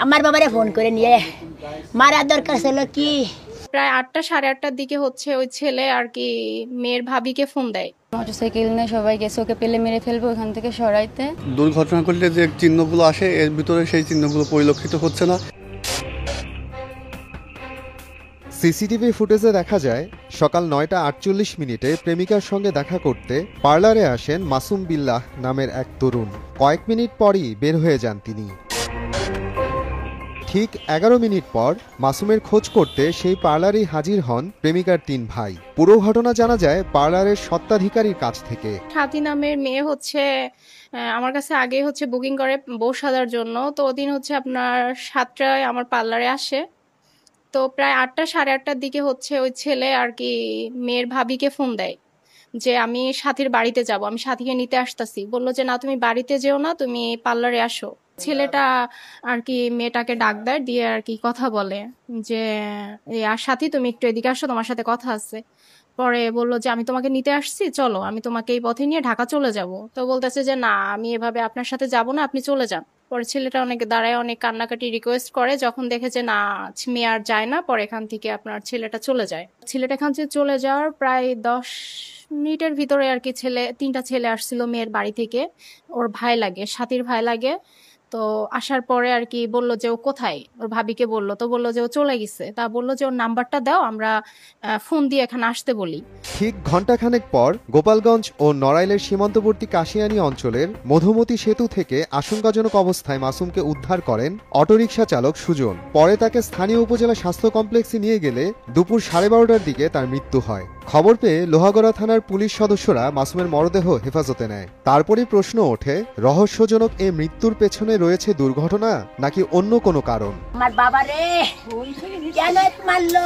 আমার বাবারে ফোন করে নিয়ে মারার দরকার ছিল কি। প্রায় 8টা সাড়ে 8টার দিকে হচ্ছে ওই ছেলে আর কি মেয়ের ভাবিকে ফোন দেয়। মোটরসাইকেল নিয়ে সবাই গেছে ওকে পেলে মেরে ফেলবো ওখান থেকে সরাইতে। দুর্ঘটনা ঘটলে যে চিহ্নগুলো আসে এর ভিতরে সেই চিহ্নগুলো পরিলক্ষিত হচ্ছে না। সিসিটিভি ফুটেজে দেখা যায় সকাল 9টা 48 প্রেমিকার সঙ্গে দেখা করতে পার্লারে আসেন মাসুম বিল্লাহ নামের এক তরুণ। কয়েক মিনিট পরই বের হয়ে যান তিনি। ঠিক 11 মিনিট পর মাসুমের খোঁজ করতে সেই পার্লারেই হাজির হন প্রেমিকার 3 ভাই। পুরো ঘটনা জানা যায় পার্লারের স্বত্বাধিকারীর কাছ থেকে। স্বাতী নামের মেয়ে হচ্ছে আমার কাছে আগে হচ্ছে বুকিং করে বউ সাজার জন্য। তো ওদিন হচ্ছে আপনার 7টায় আমার পার্লারে আসে। তো প্রায় 8টা সাড়ে 8টার দিকে হচ্ছে ওই ছেলে আর কি মেয়ের ভাবিকে ফোন দেয় যে আমি সাথীর বাড়িতে যাব, আমি সাথীকে নিতে আসতেছি। বললো যে না তুমি বাড়িতে যেও না, তুমি পার্লারে আসো। ছেলেটা আর কি মেয়েটাকে ডাক দেয়, দিয়ে আর কি কথা বলে যে আর সাথী তুমি একটু এদিকে আসো, তোমার সাথে কথা আছে। পরে বললো যে আমি তোমাকে নিতে আসছি, চলো আমি তোমাকে এই পথে নিয়ে ঢাকা চলে যাব। তো বলতেছে যে না আমি এভাবে আপনার সাথে যাব না, আপনি চলে যান। পরে ছেলেটা অনেক দাঁড়ায় অনেক কান্নাকাটি রিকোয়েস্ট করে, যখন দেখে যে না মেয়ে আর যায় না, পরে এখান থেকে আপনার ছেলেটা চলে যায়। ছেলেটা এখান থেকে চলে যাওয়ার প্রায় 10 মিনিটের ভিতরে আর কি 3টা ছেলে আসছিল মেয়ের বাড়ি থেকে। ওর ভাই লাগে, সাথীর ভাই লাগে। তো আসার পরে আর কি বললো যে ও কোথায়, ওর ভাবিকে বললো। তো বললো যে ও চলে গেছে। তা বললো যে ওর নাম্বারটা দাও, আমরা ফোন দিয়ে এখানে আসতে বলি। ঠিক ঘণ্টাখানেক পর গোপালগঞ্জ ও নড়াইলের সীমান্তবর্তী কাশিয়ানী অঞ্চলের মধুমতি সেতু থেকে আশঙ্কাজনক অবস্থায় মাসুমকে উদ্ধার করেন অটোরিকশা চালক সুজন। পরে তাকে স্থানীয় উপজেলা স্বাস্থ্য কমপ্লেক্সে নিয়ে গেলে দুপুর 12:30টার দিকে তার মৃত্যু হয়। খবর পেয়ে লোহাগড়া থানার পুলিশ সদস্যরা মাসুমের মরদেহ হেফাজতে নেয়। তারপরই প্রশ্ন ওঠে, রহস্যজনক এই মৃত্যুর পেছনে রয়েছে দুর্ঘটনা নাকি অন্য কোনো কারণ। আমার বাবারে কেন মারলো?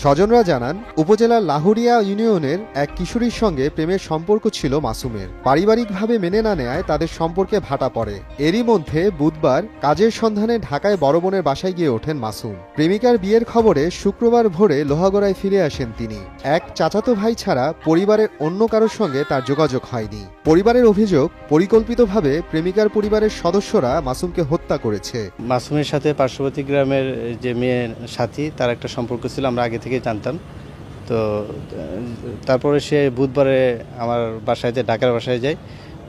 স্বজনরা জানান উপজেলার লাহুরিয়া ইউনিয়নের এক কিশোরীর সঙ্গে প্রেমের সম্পর্ক ছিল মাসুমের। পারিবারিকভাবে মেনে না নেয় তাদের সম্পর্কে ভাটা পড়ে। এরই মধ্যে বুধবার কাজের সন্ধানে ঢাকায় বড় বোনের বাসায় গিয়ে ওঠেন মাসুম। প্রেমিকার বিয়ের খবরে শুক্রবার ভোরে লোহাগড়ায় ফিরে আসেন তিনি। এক চাচাতো ভাই ছাড়া পরিবারের অন্য কারোর সঙ্গে তার যোগাযোগ হয়নি। পরিবারের অভিযোগ, পরিকল্পিতভাবে প্রেমিকার পরিবারের সদস্যরা মাসুমকে হত্যা করেছে। মাসুমের সাথে পার্শ্ববর্তী গ্রামের যে মেয়ের সাথী, তার একটা সম্পর্ক ছিল, আমরা আগে থেকে জানতাম। তো তারপরে সে বুধবারে আমার বাসায় যায়, ঢাকার বাসায় যায়।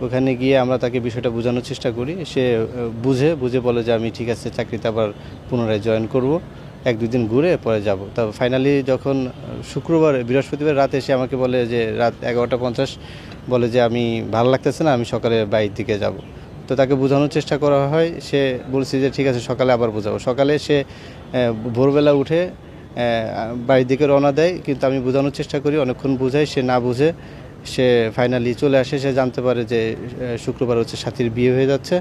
ওখানে গিয়ে আমরা তাকে বিষয়টা বোঝানোর চেষ্টা করি। সে বুঝে বলে যে আমি ঠিক আছে চাকরিতে আবার পুনরায় জয়েন করব, 1-2 দিন ঘুরে পরে যাব। তা ফাইনালি যখন বৃহস্পতিবার রাতে সে আমাকে বলে যে রাত 11:50 বলে যে আমি ভালো লাগতেছে না, আমি সকালে বাড়ির দিকে যাব। তো তাকে বোঝানোর চেষ্টা করা হয়। সে বলছে যে ঠিক আছে সকালে আবার বোঝাবো। সকালে সে ভোরবেলা উঠে বাড়ির দিকে রওনা দেয়, কিন্তু আমি বোঝানোর চেষ্টা করি, অনেকক্ষণ বোঝাই, সে না বুঝে সে ফাইনালি চলে আসে। সে জানতে পারে যে শুক্রবার হচ্ছে সাথীর বিয়ে হয়ে যাচ্ছে।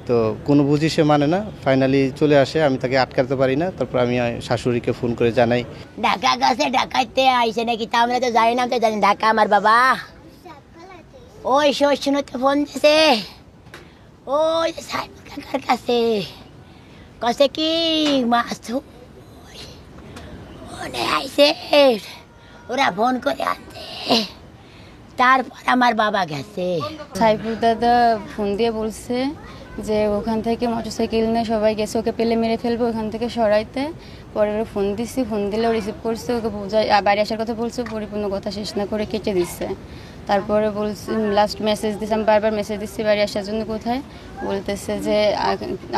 তো কোনো বুঝি সে মানে না, ফাইনালি চলে আসে। আমি তাকে আটকাতে পারি না। তারপর আমি শাশুড়িকে ফোন করে জানাই। ঢাকা গেছে, ঢাকাইতে আইসে নাকি তা আমরা তো জানি না। তো জানি ঢাকা আমার বাবা ওই শোষণতে ফোন দিছে, ওই সাইবুল কাকার কাছে কছে কি মাসুম ওনে আইসে, ওরা ফোন করে আনতে। তারপর আমার বাবা গেছে। সাইফুল দাদা ফোন দিয়ে বলছে যে ওখান থেকে মোটরসাইকেল নিয়ে সবাই গেছে ওকে পেলে মেরে ফেলবো ওখান থেকে সরাইতে। পরে ওরা ফোন দিছি, ফোন দিলে ও রিসিভ করছে, ওকে বোঝাই বাড়ি আসার কথা বলছে, পরিপূর্ণ কথা শেষ না করে কেটে দিচ্ছে। তারপরে বলছি লাস্ট মেসেজ দিচ্ছে, আমি বারবার মেসেজ দিচ্ছি বাড়ি আসার জন্য, কোথায় বলতেছে যে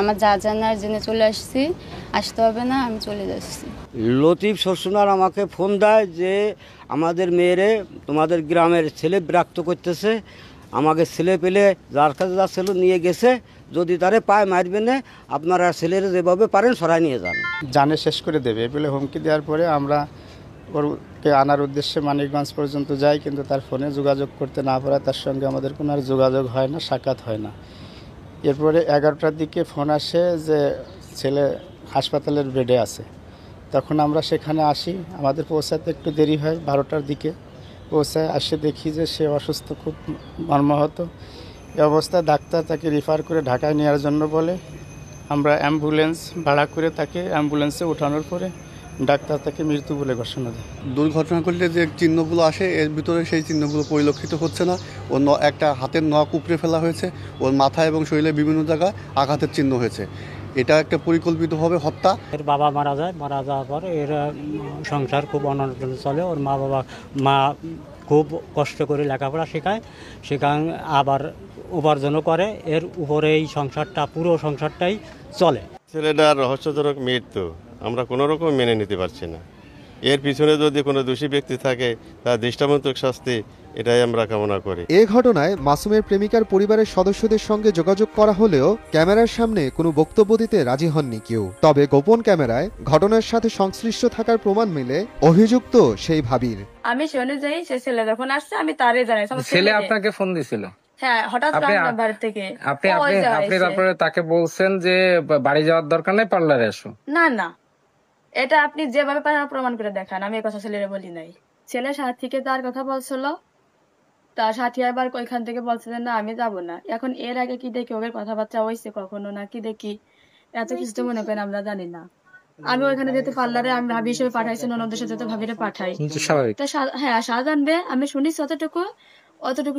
আমার যা জানার জেনে চলে আসছি, আসতে হবে না, আমি চলে যাচ্ছি। লতিফ শ্বশুর আমাকে ফোন দেয় যে আমাদের মেয়েরে তোমাদের গ্রামের ছেলে বিরক্ত করতেছে, আমাকে ছেলে পেলে যার কাছে যা ছেলে নিয়ে গেছে, যদি তারে পায় মারবে না, আপনারা ছেলেরা যেভাবে পারেন সরাই নিয়ে যান, জানে শেষ করে দেবে বলে হুমকি দেওয়ার পরে আমরা ওরকে আনার উদ্দেশ্যে মানিকগঞ্জ পর্যন্ত যাই। কিন্তু তার ফোনে যোগাযোগ করতে না পারায় তার সঙ্গে আমাদের কোনো আর যোগাযোগ হয় না, সাক্ষাৎ হয় না। এরপরে 11টার দিকে ফোন আসে যে ছেলে হাসপাতালের বেডে আছে। তখন আমরা সেখানে আসি, আমাদের পৌঁছাতে একটু দেরি হয়, 12টার দিকে পৌঁছায়। আসে দেখি যে সে অসুস্থ, খুব মর্মাহত। এই অবস্থায় ডাক্তার তাকে রিফার করে ঢাকায় নেওয়ার জন্য বলে। আমরা অ্যাম্বুলেন্স ভাড়া করে তাকে অ্যাম্বুলেন্সে ওঠানোর পরে ডাক্তার তাকে মৃত্যু বলে ঘোষণা দেয়। দুর্ঘটনা ঘটলে যে চিহ্নগুলো আসে এর ভিতরে সেই চিহ্নগুলো পরিলক্ষিত হচ্ছে না। ওর একটা হাতের নখ উপড়ে ফেলা হয়েছে, ওর মাথা এবং শরীরে বিভিন্ন জায়গায় আঘাতের চিহ্ন হয়েছে। এটা একটা পরিকল্পিতভাবে হত্যা। এর বাবা মারা যায়, মারা যাওয়ার পর এর সংসার খুব অনটন চলে। ওর মা খুব কষ্ট করে লেখাপড়া শেখায় আবার উপার্জনও করে। এর উপরে এই সংসারটা, পুরো সংসারটাই চলে। ছেলেটার রহস্যজনক মৃত্যু আমরা কোনো রকম মেনে নিতে পারছি না। এর পিছনে যদি কোনো দোষী ব্যক্তি থাকে তার দৃষ্টান্তমূলক শাস্তি এটাই আমরা কামনা করি। এ ঘটনায় মাসুমের প্রেমিকার পরিবারের সদস্যদের সঙ্গে যোগাযোগ করা হলেও ক্যামেরার সামনে কোনো বক্তব্য দিতে রাজি হননি কেউ। তবে গোপন ক্যামেরায় ঘটনার সাথে সংশ্লিষ্ট থাকার প্রমাণ মিলে অভিযুক্ত সেই ভাবির। আমি শুনে যাই সে ছেলে যখন আসছে আমি তারে জানাই। ছেলে আপনাকে ফোন দিছিল? হ্যাঁ, হঠাৎ নাম্বার থেকে। আপনি তারপরে তাকে বলছেন যে বাড়ি যাওয়ার দরকার নেই, পার্লারে এসো। না, এটা আপনি যেভাবে পারেন প্রমাণ করে দেখান। আমি এই কথা ছেলেরে বলি নাই। ছেলে সাথীকে তার কথা বলছিল, তার সাথী আবার ওইখান থেকে বলছে যে না আমি যাবো না। এখন এর আগে কি দেখি ওদের কথাবার্তা হয়েছে কখনো না কি দেখি, এত কিছু তো মনে করেন আমরা জানি না। আমি ওইখানে যেতে পার্লারে আমি ভাবি হিসেবে পাঠাইছি, ননদের সাথে ভাবিরে পাঠাই। স্বাভাবিক। হ্যাঁ, শাহজাহান বে আমি শুনিস অতটুকু